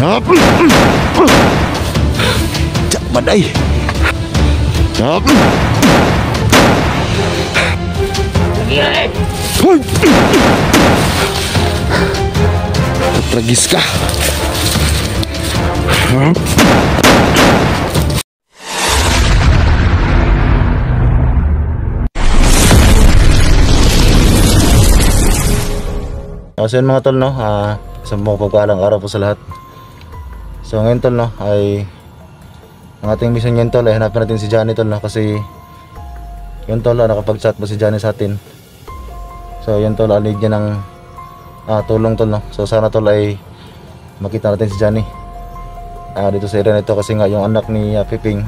Cak badai. Tragis kah? So yun mga tol, no, isang pagpapaalang araw po sa lahat. So ngayon tol, no, ay ang ating mission ngayon tol ay hanapin natin si Johnny tol, no, kasi yun tol, nakapag-chat po si Johnny sa atin. So yun tol, need niya ng tulong tol, no. So sana tol ay makita natin si Johnny dito sa area nito, kasi nga yung anak ni Piping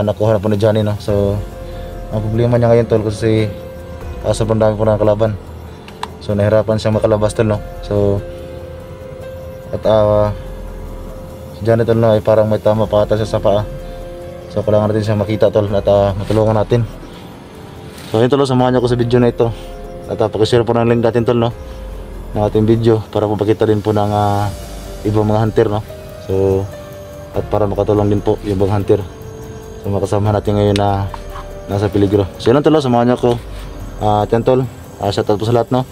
nakuha na po ni Johnny, no. So ang problema niya ngayon tol, kasi sobrang dami po ng kalaban. So nahirapan siyang makalabas tol, no. So at si Johnny tol, no, ay parang may tama pa ata siya sa paa. So kailangan natin siyang makita tol at matulungan natin. So yun tol, samahan niyo ko sa video na ito. At pakishare po ng link natin tol, no, ng ating video para po pakita din po ng ibang mga hunter, no. So at para makatulong din po yung ibang hunter. So makasama natin ngayon na nasa peligro. So yun tol, samahan niyo ko. At yan tol, shoutout po sa lahat, no,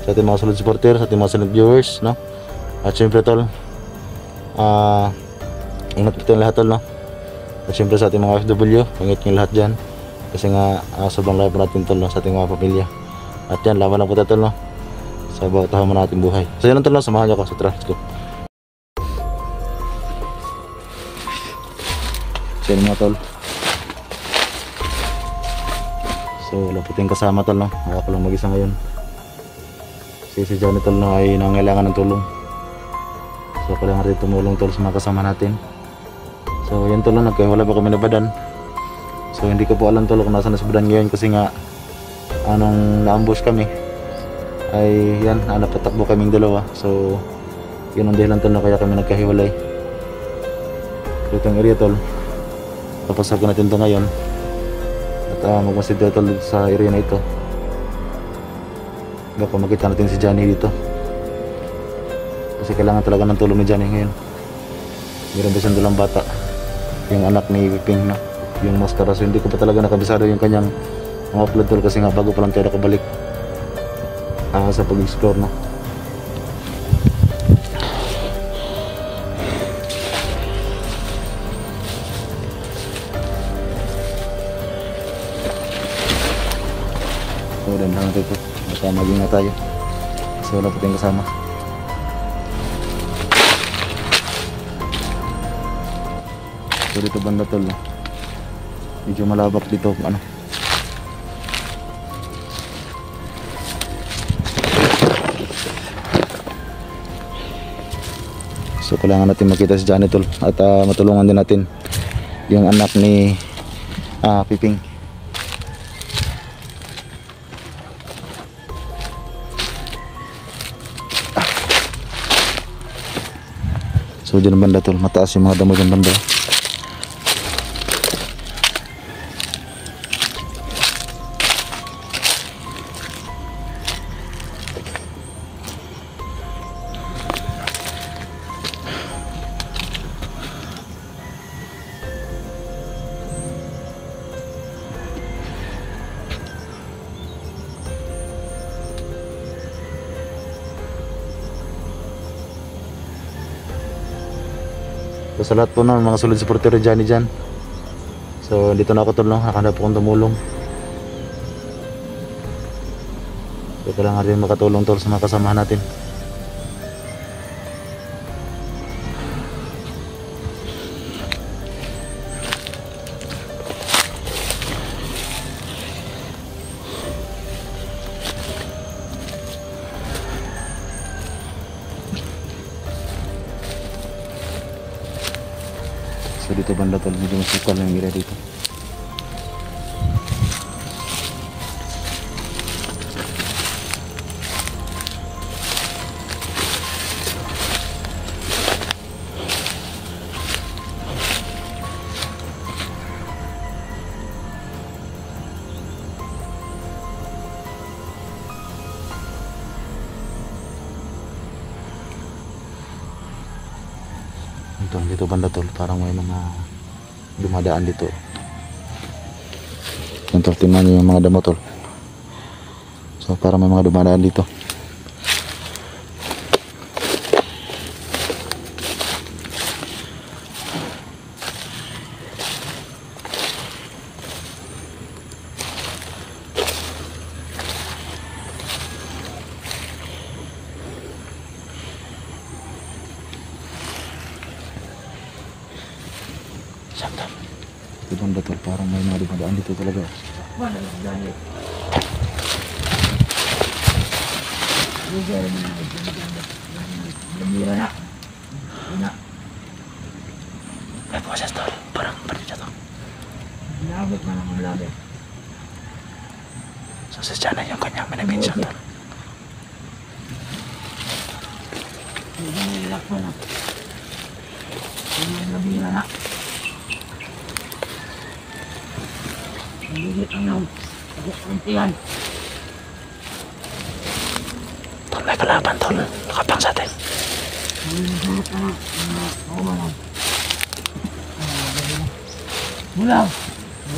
sa ating mga solid supporter, sa ating mga solid viewers, no. At syempre tol, ingat po tayong lahat tol, no. At syempre sa ating mga FW, ingat nyo lahat dyan, kasi nga sobrang lahat po natin tol, no, sa ating mga pamilya. At yan, laban lang po tayo tol, no, sa bawat tahon natin buhay. So yan tol, no, samahan nyo ako sa tara, let's go. So yan mga tol, so wala po tayong kasama tol, no, ako lang mag-isa ngayon. Si Johnny tol, no, ay nangailangan ng tulong. So kailangan rin tumulong tol sa mga kasama natin. So yan tol, nagkahiwala pa kami na badan. So hindi ko po alam tol kung nasaan na si badan ngayon, kasi nga anong na-ambush kami ay yan, napatakbo kaming dalawa. So yun ang dahilan tol, kaya kami nagkahiwalay. So itong area tol, papasagan natin to ngayon at magmasid tol sa area na ito. Baka makita natin si Johnny dito, kasi kailangan talaga ng tulong ni Johnny ngayon. Meron ba siyang dalang bata, yung anak ni Piping, no, yung maskara. So hindi ko pa talaga nakabisado yung kanyang mga upload tol, kasi nga bago pa lang tayo nakabalik sa pag-explore, no. So dan lang ito, baka maging na tayo, kasi wala po tayong kasama. So dito banda tol, no, medyo malabak dito ano. So kailangan natin makita si Johnny tol, at matulungan din natin yung anak ni Piping. So dyan banda tol, mataas yung mga damo dyan banda. So sa lahat po ng mga solid supporter ni Johnny dyan, so dito na ako tol, no, nakahanap akong tumulong. So kailangan rin makatulong tol sa mga kasamahan natin. So dito banda tol, medyo masukal lang yung area dito. tol, dito banda tol, parang may mga dumadaan dito. Yan tol, tingnan nyo yung mga damo tol. So parang may mga dumadaan dito. Sakto. Ito banda tol, parang may mga dumadaan dito talaga. May boses tol, parang panit to. Nabot na naman labi. So sa dyan na yung kanyang minibinsan tol. Hindi nilak pa na. Hindi nabira na. Hindi ang naw. Kuntihan. Tol, may kalaban tol, nakapang sa atin. Hindi nabot na na. Naumalang. Bulang.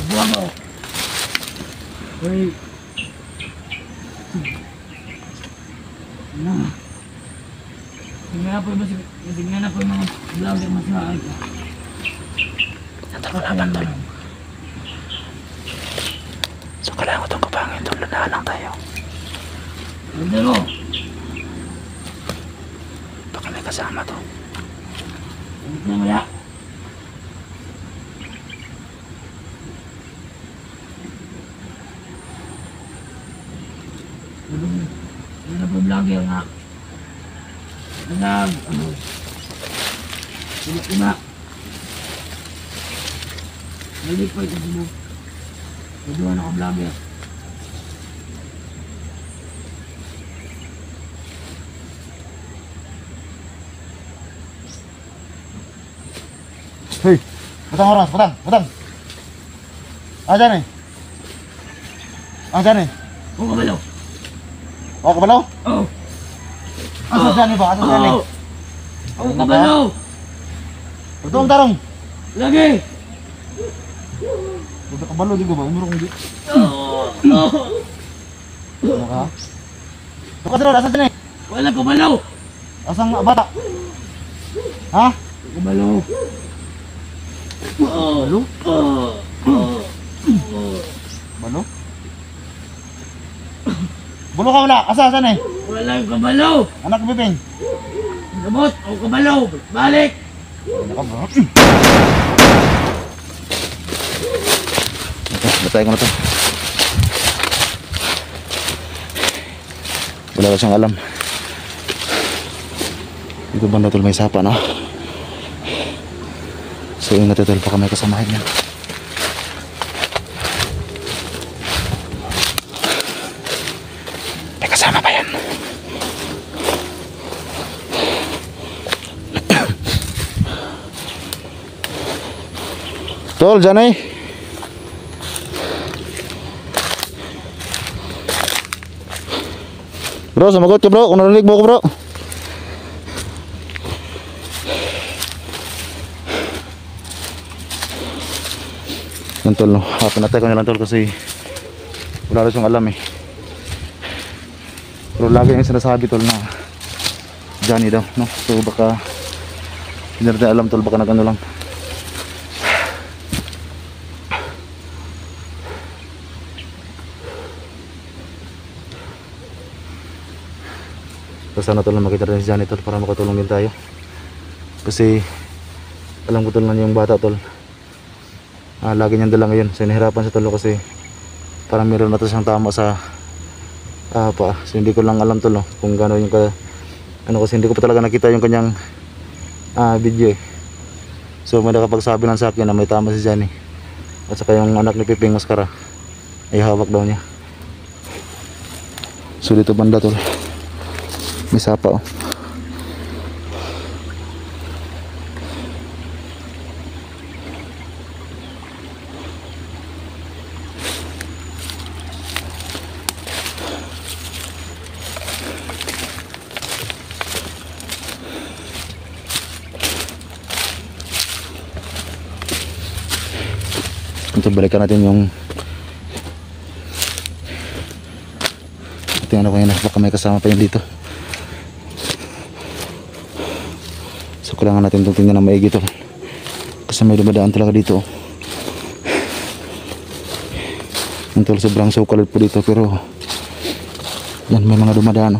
Bulang mo. Uy. Nah. Tingnan po yung mga vlogger mas maayos. Nandun kalaban tol. So kailangan ko itong kapangin tol, lanahan lang tayo. Pero, Baka may kasama to. hindi na maya. Ano po vlogger nga. Ima. Balik po ito sino. Tuduan ako vlogger. Hey, butang oras, butang. Dyan eh. Dyan eh. Oo, kabalo. O, kabalaw? Oo. Asa dyan eh ba? Asa dyan eh? Oo, kabalo. Ito ang tarong. Lagi. Ito kabalo, di ko ba? Umuro kong di. Ano ka? Ito ka asa dyan eh? Wala kabalo. Asang bata? Ha? Kabalo. Balo? Balo? Bulo ka wala, asan eh? Wala kabalo. Anak ko bibing. Nabot. Oo, kabalo. Balik. Ano ka bro? Okay, batay ko na to. Wala ka siyang alam. Dito banda tol, may sapa na. So ingat tol, baka may kasamahin yan. May kasama pa yan. Tol, dyan eh. Bro, sumagot ka bro, kung narinig mo ko bro. Yan tol, no. Pinatay ko nilang tol kasi wala rin siyang alam eh. Pero lagi yung sinasabi tol na Johnny daw, no? So baka hindi natin alam tol, baka nagano lang. So sana tol na makita rin si Johnny tol para makatulong din tayo. Kasi alam ko tol na yung bata tol. Lagi niyang dala ngayon. So nahirapan siya tol kasi parang meron na to siyang tama sa pa. So hindi ko lang alam tol no, kung gano'n yung ano kasi hindi ko pa talaga nakita yung kanyang video eh. So may nakapagsabi lang sa akin na may tama si Johnny. At saka yung anak ni Piping Mascara ay hawak daw niya. So dito banda tol, may sapa oh. balikan natin yung tingnan ko yun, baka may kasama pa yun dito. So kailangan natin itong tingnan na maigi tol, kasi may dumadaan talaga dito. Yan tol, sobrang sukalit po dito, pero yan may mga dumadaan.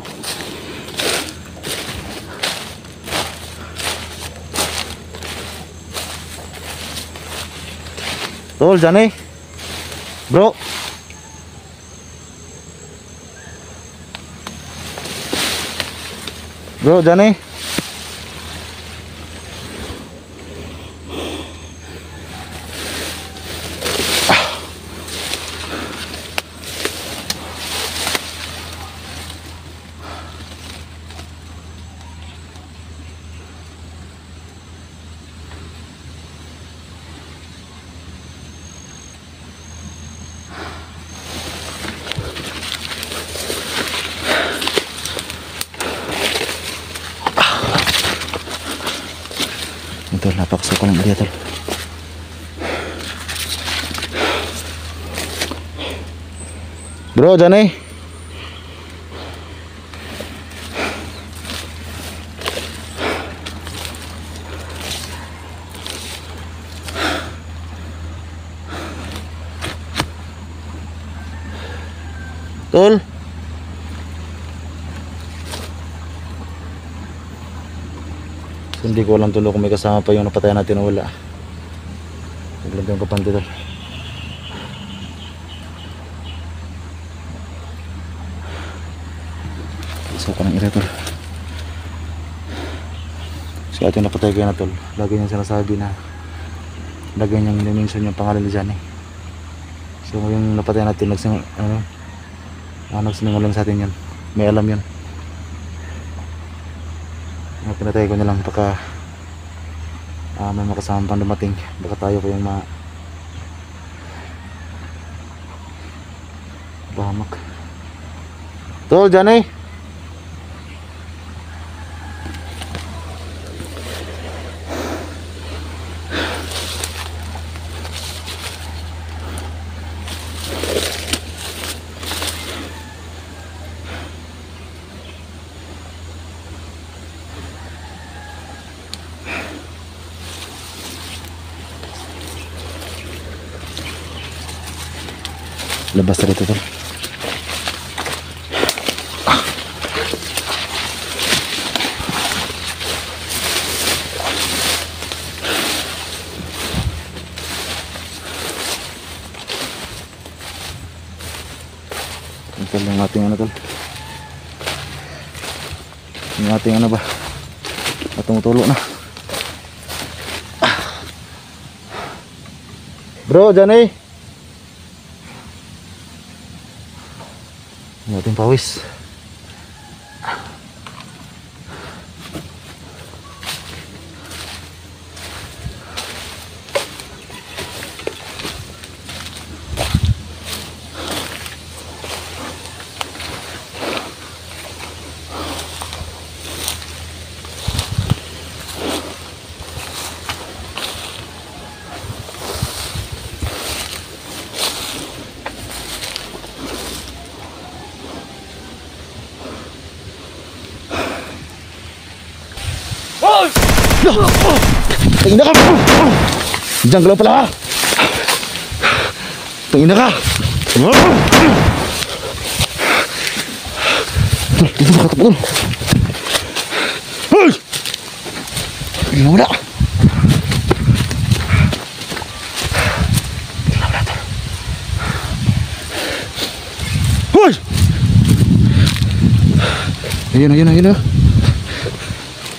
Tol, dyan eh bro. Bro, dyan eh. Ito, napakasukal ng area tol. Bro, dyan eh. Tol. Hindi ko alam tulo kung may kasama pa yung napatayan natin o wala. Naglag yung kapante tol. Isa ko ng ira tol. Si ate napatay kayo na tol. Lagi niyang sinasabi na lagi niyang nimension yung pangalan ni Johnny. So yung napatayan natin nagsinungaling sa atin yun. May alam yun. Pinatay ko na lang baka may makasama pang dumating, baka tayo ko yung bahamak. Tol, dyan eh. Labas na rito tol. Ito yung ating ano tol. Yung ating ano ba, tumutulo na. Bro, dyan eh. Yung ating pawis. Tingin na ka! Diyan ka lang pala! Tingin na ka! Dito sa katapon! Hoy! Tingin na wala! Hoy! Ayun.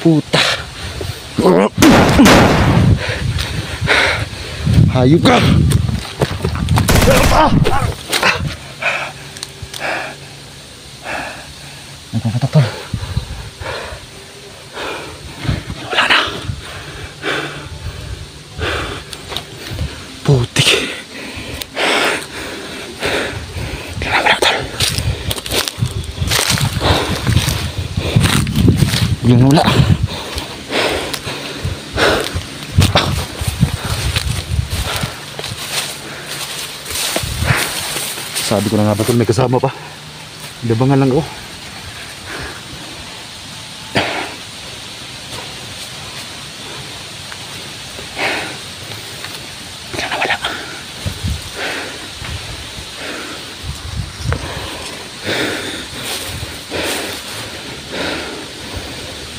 Puta! Hayop ka! Nagpapatak tol. Wala na. Putik. Wala tol. Biglang wala. Sabi ko na nga ba tol, may kasama pa. Dabangan lang ako. Bigla nawala.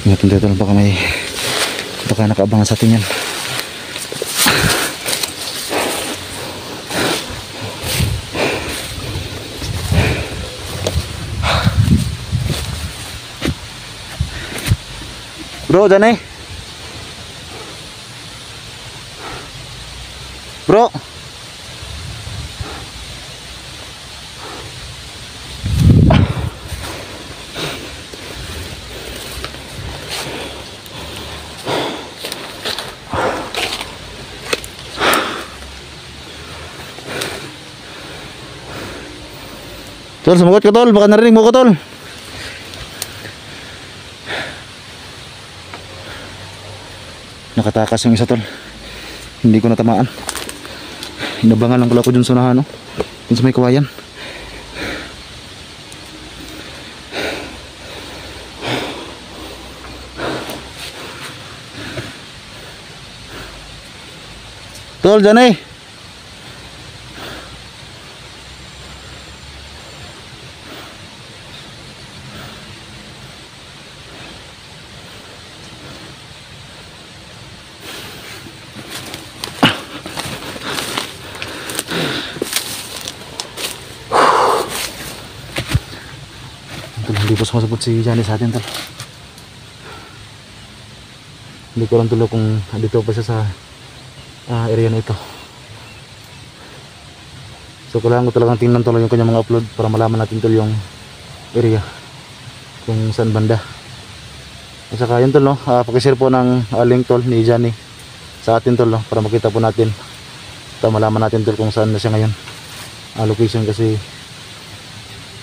Ingatan tayo tol, baka nakaabangan sa atin yan. Bro, dyan eh. Bro. Tol, sumagot ka tol, baka narinig mo ko tol. Nakatakas yung isa tol. Hindi ko natamaan. Inabangan lang pala ko dun sa unahan, no? Dun sa may kawayan. Tol, dyan eh. Hindi po sumasabot si Johnny sa atin tol. Hindi ko lang tuloy kung dito pa siya sa area na ito. So kailangan ko talagang tingnan tuloy yung kanyang mga upload para malaman natin tol yung area kung saan banda. At saka yun tol, no, pakishare po ng link tol ni Johnny sa atin tol, no, para makita po natin at malaman natin tol kung saan na siya ngayon location, kasi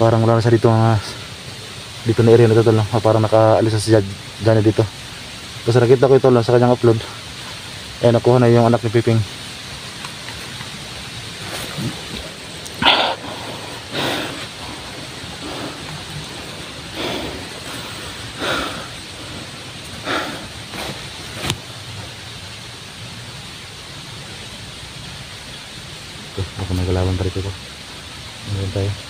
parang wala na siya dito dito na area na ito tol, no? Parang nakaalis na si Johnny dito. Kasi nakita ko ito sa kanyang upload, nakuha na yung anak ni Piping. Okay, ako may galawan pa rito ko. Ngayon tayo.